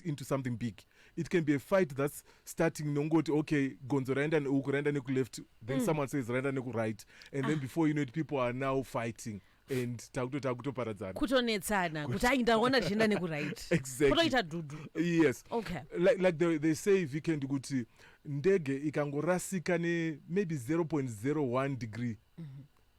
into something big. It can be a fight that's starting nongoti, okay, gonzo raenda neku left, then someone says raenda neku right, and then before you know it, people are now fighting. And takutoparadzana kutonetsana kuti ai ndaona tichienda nekuright. Exactly. Kutoita dudu. Yes. Okay. Like they say weekend kuti ndege ikangorasika ne maybe 0.01 degree,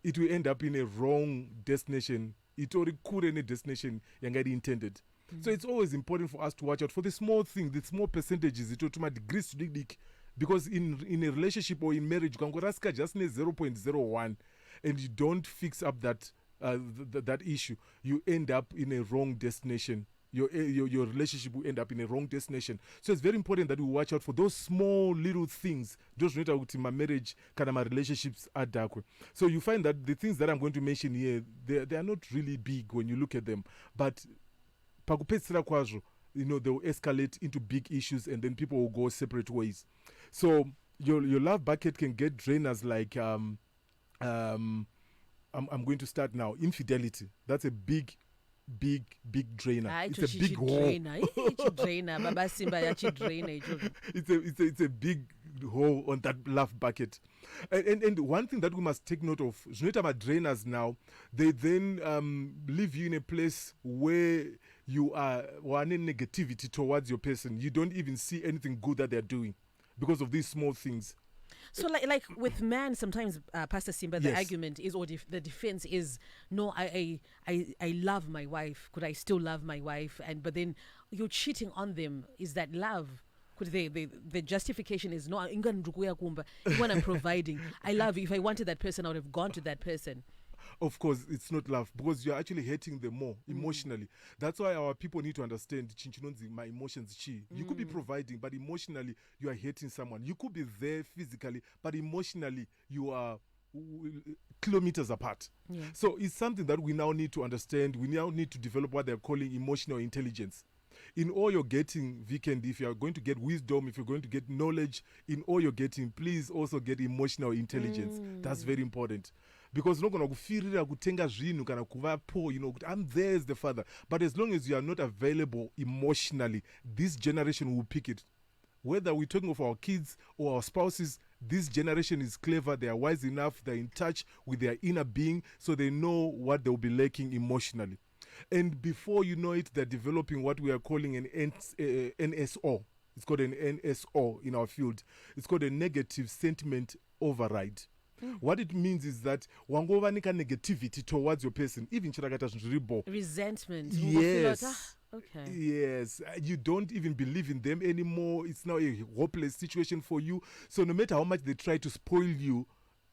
it will end up in a wrong destination. Itori kure ne destination yanga intended. So it's always important for us to watch out for the small thing, the small percentages, itotuma degrees to dik. Because in a relationship or in marriage, ukangorasika just ne 0.01 and you don't fix up that that issue, you end up in a wrong destination. Your relationship will end up in a wrong destination. So it's very important that we watch out for those small little things. Those related to my marriage, kind of my relationships are dark. So you find that the things that I'm going to mention here, they are not really big when you look at them, but pakupetsera kwazvo, you know, they will escalate into big issues, and then people will go separate ways. So your love bucket can get drainers like I'm going to start now. Infidelity. That's a big drainer. It's a big hole. It's a big hole on that love bucket. And one thing that we must take note of, Juneta drainers now, they then leave you in a place where you are one negativity towards your person. You don't even see anything good that they're doing because of these small things. So like with men, sometimes Pastor Simba, the argument is, or the defense is, no, I love my wife. Could I still love my wife? But then you're cheating on them. Is that love? Could the justification is, no, when I'm providing, I love you. If I wanted that person, I would have gone to that person. Of course, it's not love, because you're actually hurting them more emotionally. That's why our people need to understand, my emotions. You could be providing, but emotionally, you are hurting someone. You could be there physically, but emotionally, you are kilometers apart. Yeah. So it's something that we now need to understand. We now need to develop what they're calling emotional intelligence. In all you're getting, Weekend, if you're going to get wisdom, if you're going to get knowledge, in all you're getting, please also get emotional intelligence. That's very important. Because I'm there as the father. But as long as you are not available emotionally, this generation will pick it. Whether we're talking of our kids or our spouses, this generation is clever. They are wise enough. They're in touch with their inner being, so they know what they'll be lacking emotionally. And before you know it, they're developing what we are calling an NSO. It's called an NSO in our field. It's called a negative sentiment override. What it means is that wangovanika negativity towards your person, even resentment. Yes. Okay. Yes. You don't even believe in them anymore. It's now a hopeless situation for you. So no matter how much they try to spoil you,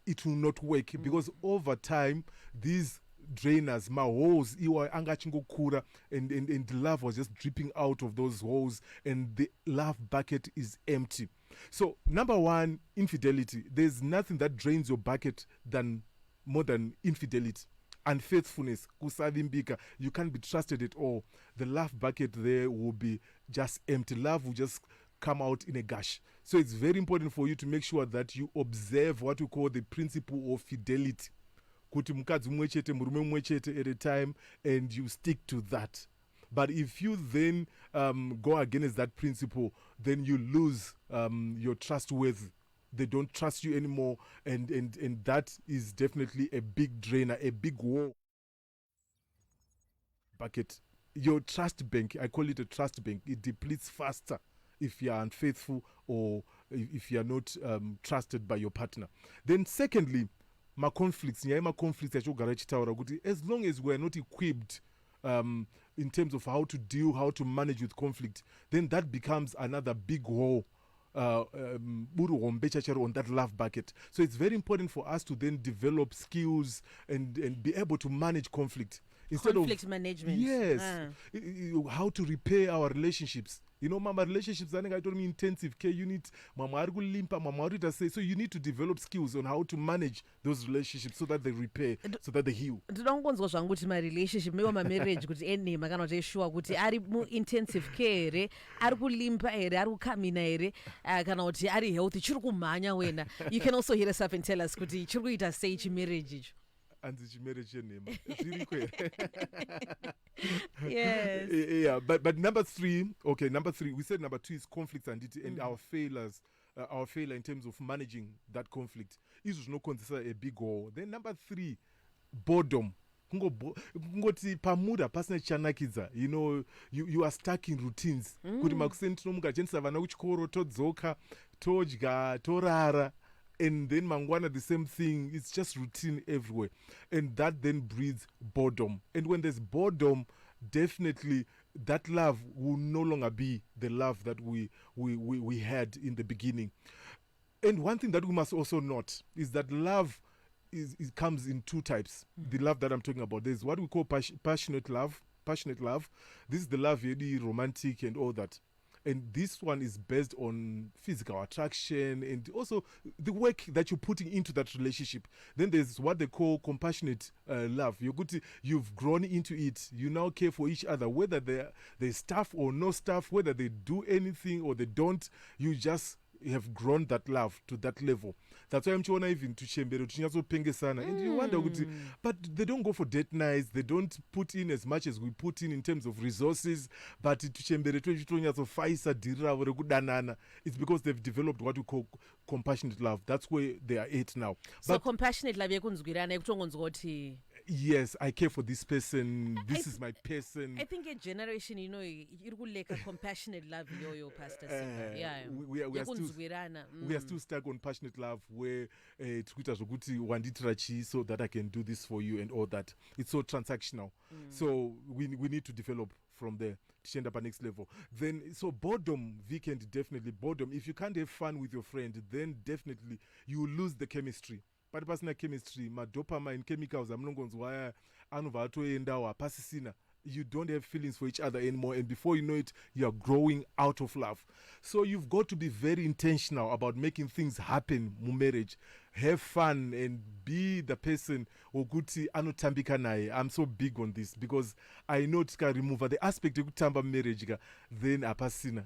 it will not work, because over time these drainers, my holes, and love was just dripping out of those holes, and the love bucket is empty. So number one, infidelity. There's nothing that drains your bucket more than infidelity. Unfaithfulness, kusavimbika, you can't be trusted at all. The love bucket there will be just empty. Love will just come out in a gush. So it's very important for you to make sure that you observe what we call the principle of fidelity. Kuti mukadzi mumwe chete, murume mumwe chete at a time, and you stick to that. But if you then go against that principle, then you lose your trustworthy. They don't trust you anymore, and that is definitely a big drainer, a big wall bucket. Your trust bank, I call it a trust bank, it depletes faster if you are unfaithful or if you are not trusted by your partner. Then secondly, as long as we are not equipped in terms of how to manage with conflict, then that becomes another big hole on that love bucket. So it's very important for us to then develop skills and be able to manage conflict. Conflict management. Yes. How to repair our relationships. You know, mama, relationships, I told me intensive care unit, mama, so you need to develop skills on how to manage those relationships so that they repair, so that they heal. My relationship, my marriage, sure intensive care, you can also hit us up and tell us marriage. anzi chimarriage chenhema zviriko here. Yes. Yeah, but number three, we said number 2 is conflicts and our failures, our failure in terms of managing that conflict izvo zvinokonzesa a big war. Then number 3, boredom. Kungoti pamuda pasina chanakidza, you know, you are stuck in routines. Kuti makuseni tinomuka tichiendesa vana kuchikoro, todzoka, todya, torara, and then mangwana the same thing. It's just routine everywhere, and that then breeds boredom. And when there's boredom, definitely that love will no longer be the love that we had in the beginning. And one thing that we must also note is that love it comes in 2 types. The love that I'm talking about, there's what we call passionate love. This is the love really romantic and all that, and this one is based on physical attraction and also the work that you're putting into that relationship. Then there's what they call compassionate love. You've grown into it. You now care for each other, whether there's stuff or no stuff, whether they do anything or they don't. You just have grown that love to that level. That's why I'm chiona even to chembere tuchinyasopengesana, and you wonder but they don't go for date nights, they don't put in as much as we put in terms of resources, but to chembere tuchitonyasofaisa dhiri ravo rekudanana. It's because they've developed what we call compassionate love. That's where they are at now. So compassionate love yekunzwirana ekutongonzwa kuti yes, I care for this person, this is my person. I think a generation, you know, irkuleka compassionate love yoyo, Pastor Simba. Yeah. We are still stuck on passionate love where tikuita zvokuti wanditira chi so that I can do this for you and all that. It's so transactional. So we need to develop from there to end up at next level. Then so boredom, weekend, definitely boredom. If you can't have fun with your friend, then definitely you will lose the chemistry. But pasina chemistry, ma dopamine chemicals amunongonzwa aya anobva atoendawo hapasisina. You don't have feelings for each other anymore, and before you know it, you are growing out of love. So you've got to be very intentional about making things happen in marriage. Have fun and be the person okuti anotambika naye. I'm so big on this because I know tika remove the aspect ekutamba marriage ka then apasina.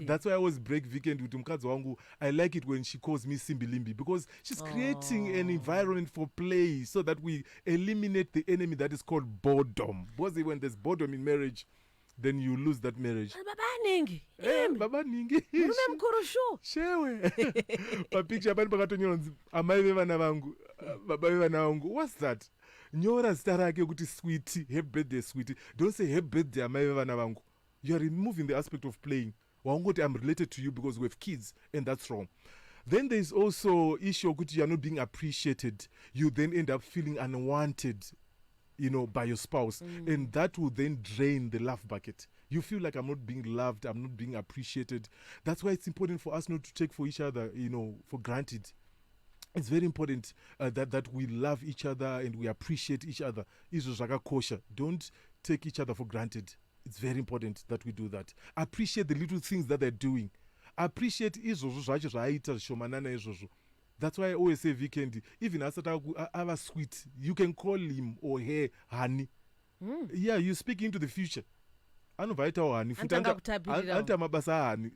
That's why I always break weekend with mukadzi wangu. I like it when she calls me Simbilimbi because she's creating an environment for play so that we eliminate the enemy that is called boredom. Because when there's boredom in marriage, then you lose that marriage. Baba ningi. Shewe. Pa picture pani pakatonyora amai vevana vangu, baba vevana vangu. What's that? Nyora zita rake kuti sweetie, happy birthday sweetie. Don't say happy birthday amai vevana vangu. You are removing the aspect of playing. Wangoti, I'm related to you because we have kids, and that's wrong. Then there's also issue kuti you are not being appreciated. You then end up feeling unwanted, you know, by your spouse, and that will then drain the love bucket. You feel like I'm not being loved, I'm not being appreciated. That's why it's important for us not to take for each other, you know, for granted. It's very important that we love each other and we appreciate each other. Don't take each other for granted. It's very important that we do that. Appreciate the little things that they're doing. Appreciate izvozvo zvacho zvaaita zvishomanana izvozvo. That's why I always say weekend, even asata ava sweet, you can call him or her honey. Yeah, you speak into the future. Anobvaitawo honey. Anta mabasa honey.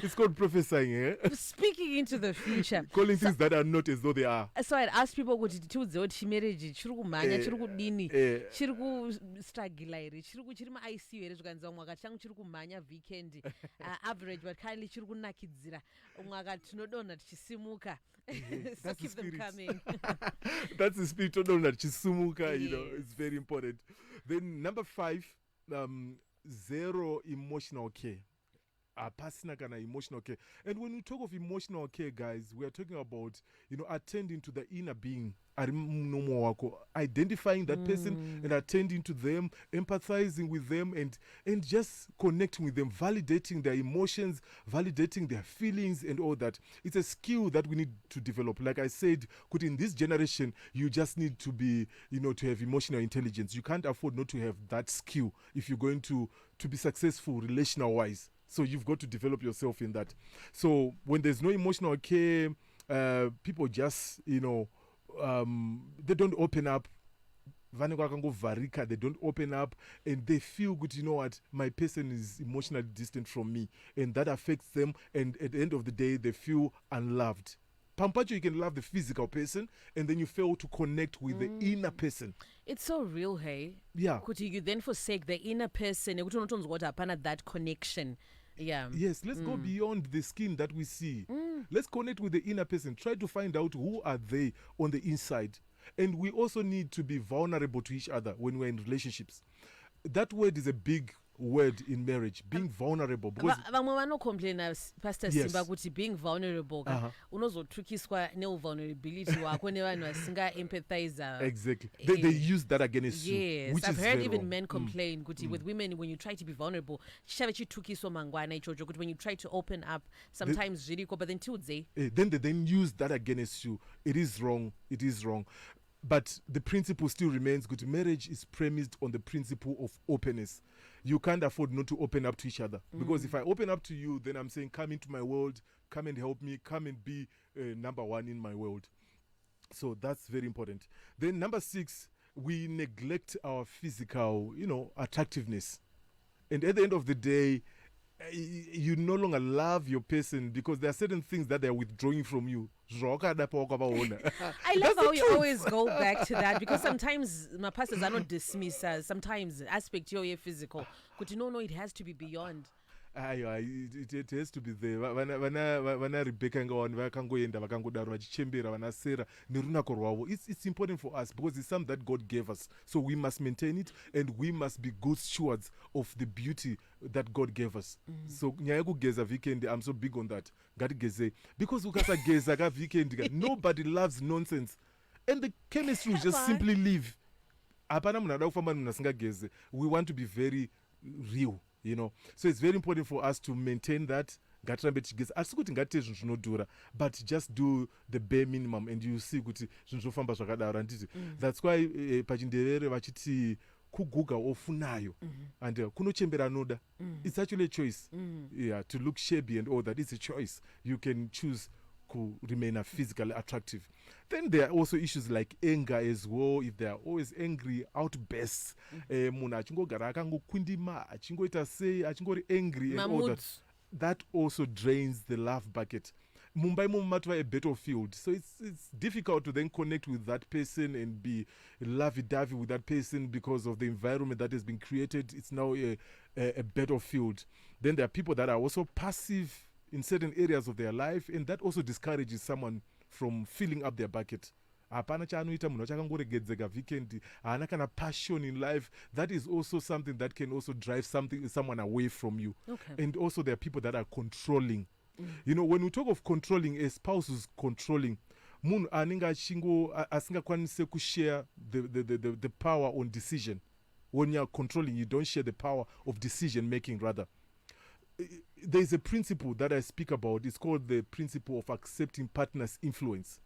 It's called prophesying, eh? Speaking into the future. Calling things that are not as though they are. So I'd ask people kuti tiudzewo kuti chimarriage chiri kumhanya, chiri kudini, chiri kustruggle here, chiri ma-ICU here zvikanzi mwakati changu chiri kumhanya weekend, average but kindly chiri kunakidzira, mwakati tinodonha tichisimuka. So keep them coming. That's the spirit, tinodonha tichisimuka, you know, it's very important. Then number 5, 0 emotional care. Pasina kana emotional care. And when we talk of emotional care, guys, we are talking about, you know, attending to the inner being, identifying that person and attending to them, empathizing with them, and just connecting with them, validating their emotions, validating their feelings and all that. It's a skill that we need to develop. Like I said, in this generation, you just need to be, you know, to have emotional intelligence. You can't afford not to have that skill if you're going to be successful relational wise. So you've got to develop yourself in that. So when there's no emotional care, people just, you know, they don't open up. They don't open up and they feel good, you know what, my person is emotionally distant from me, and that affects them, and at the end of the day they feel unloved. Pampacho, you can love the physical person and then you fail to connect with the inner person. It's so real, hey? Yeah. Could you then forsake the inner person? That connection. Yeah. Yes, let's go beyond the skin that we see. Let's connect with the inner person. Try to find out who are they on the inside. And we also need to be vulnerable to each other when we're in relationships. That word is a big word in marriage, being vulnerable. Because vamwe vanocomplaina Pastor Yes. Simba kuti being vulnerable unozotukiswa neuvulnerability wako nevanhu vasinga-empathize. exactly. They use that against you. Yes, Which I've is heard very even wrong. men complain kuti with women, when you try to be vulnerable, chishave chitukiswa mangwana ichocho kuti when you try to open up, sometimes zviriko, but then tiudze. Then they then use that against you. It is wrong. It is wrong. But the principle still remains good. Marriage is premised on the principle of openness. You can't afford not to open up to each other. Because if I open up to you, then I'm saying, come into my world, come and help me, come and be number one in my world. So that's very important. Then number 6, we neglect our physical, attractiveness. And at the end of the day, you no longer love your person because there are certain things that they're withdrawing from you. I love how you always go back to that, because sometimes my pastors are not dismiss as sometimes aspect your physical. But no, it has to be beyond. It has to be there. Vana Rebecca vakangoenda vakangodaro vachichembera vana Sarah nerunako rwavo. It's important for us because it's something that God gave us. So we must maintain it and we must be good stewards of the beauty that God gave us. So nyaya kugeza weekend, I'm so big on that. Gatigeze. Because ukasageza ka weekend, nobody loves nonsense. And the chemistry will just simply leave. Apana munada kufamba munhu asingageze. We want to be very real. So it's very important for us to maintain that. But just do the bare minimum and you see kuti zvinofamba zvakadaro handiti. That's why pachindevere vachiti kuguga ofunayo and kunochembera anoda. It's actually a choice. Yeah, to look shabby and all that, it's a choice. You can choose to remain physically attractive. Then there are also issues like anger as well. If they are always angry, outbursts, munhu achingogara akangokwindima, achingoita sei, achingori angry and all that. That also drains the love bucket. Mumbai mumatwa a battlefield, so it's difficult to then connect with that person and be lovey-dovey with that person because of the environment that has been created. It's now a battlefield. Then there are people that are also passive in certain areas of their life, and that also discourages someone from filling up their bucket. Hapana chaanoita munhu achakangoregedzeka weekend, haana kana passion in life. That is also something that can also drive someone away from you. Okay. And also there are people that are controlling. When we talk of controlling, a spouse who's controlling, munhu anenge asingakwanise kushare the power on decision. When you're controlling, you don't share the power of decision making, rather. There is a principle that I speak about. It's called the principle of accepting partner's influence.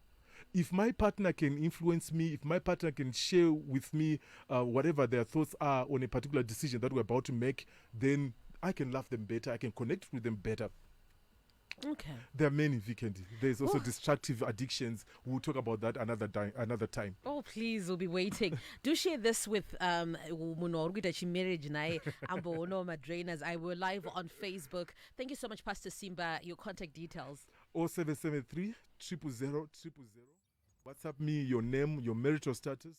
If my partner can influence me, if my partner can share with me whatever their thoughts are on a particular decision that we're about to make, then I can love them better. I can connect with them better. Okay. There are many, Vikendi. There's also destructive addictions. We'll talk about that another time. Oh, please, we'll be waiting. Do share this with marriage nae ambo no madrainers. I will live on Facebook. Thank you so much, Pastor Simba. Your contact details. 0773 000 000. WhatsApp me your name, your marital status.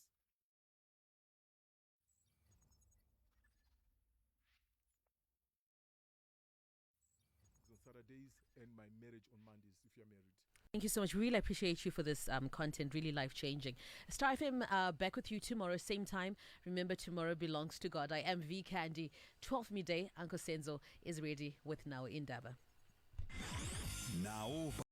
On Saturdays and my marriage on Mondays if you're married. Thank you so much. Really appreciate you for this content. Really life-changing. Star FM back with you tomorrow, same time. Remember, tomorrow belongs to God. I am V Candy. 12 midday. Uncle Senzo is ready with Now Indaba. Now.